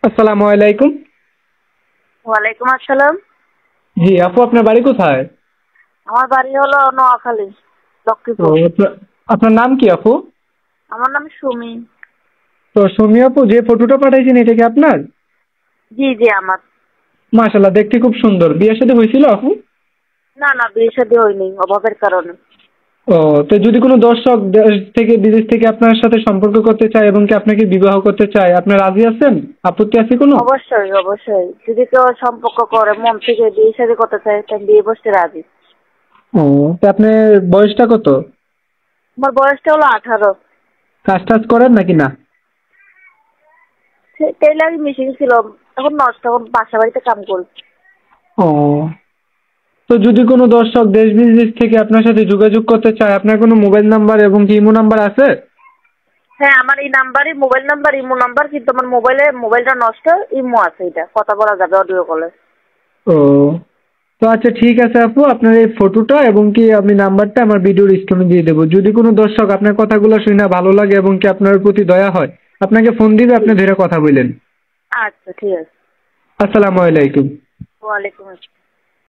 আসসালামু আলাইকুম। ওয়ালাইকুম আসসালাম। জি আপু, আপনার বাড়ি কোথায়? আমার বাড়ি হলো নোয়াখালী, তো লক্ষ্মীপুর। আপনার নাম কি আপু? আমার নাম সুমি। তো সৌমি আপু, যে ফটোটা পাঠাইছেন এটা কি আপনার? জি জি আমার। মাশাআল্লাহ, দেখতে খুব সুন্দর। বিয়ের সাথে হয়েছিল আপু? না না, বিয়ে শাদী হয়নি অভাবের কারণে। ও, তো যদি কোনো দর্শক দেশ থেকে বিদেশ থেকে আপনার সাথে সম্পর্ক করতে চায় এবং কি আপনাকে বিবাহ করতে চায়, আপনার রাজি আছেন? আপত্তি আছে কোনো? অবশ্যই অবশ্যই, যদি কেউ সম্পর্ক করে মন থেকে বিয়ে শাদী করতে চায় তাই বিয়ে বসতে রাজি। ও, তো আপনার বয়সটা কত? আমার বয়সটা হলো 18। কাজ টাজ করেন নাকি না? টেইলারিং মেশিন ছিল, এখন নষ্ট, এখন বাসা বাড়িতে কাম করি। ও, তো যদি কোনো দর্শক দেশ বিদেশ থেকে আপনার সাথে যোগাযোগ করতে চায়, আপনার কোনো মোবাইল নাম্বার এবং কি ইমো নাম্বার আছে? হ্যাঁ, আমার এই নাম্বারই মোবাইল নাম্বার, ইমো নাম্বার, কিন্তু আমার মোবাইলটা নষ্ট। ইমো আছে, এটা কথা বলা যাবে অডিও কলে। ও, তো আচ্ছা ঠিক আছে আপু, আপনার এই ফটোটা এবং কি আমি নাম্বারটা আমার ভিডিওর স্ক্রিনে দিয়ে দেবো। যদি কোনো দর্শক আপনার কথাগুলো শুনে ভালো লাগে এবং কি আপনার প্রতি দয়া হয়, আপনাকে ফোন দিবে, আপনি ধরে কথা বললেন। আচ্ছা ঠিক আছে। আসসালামু আলাইকুম। ওয়ালাইকুম আসসালাম।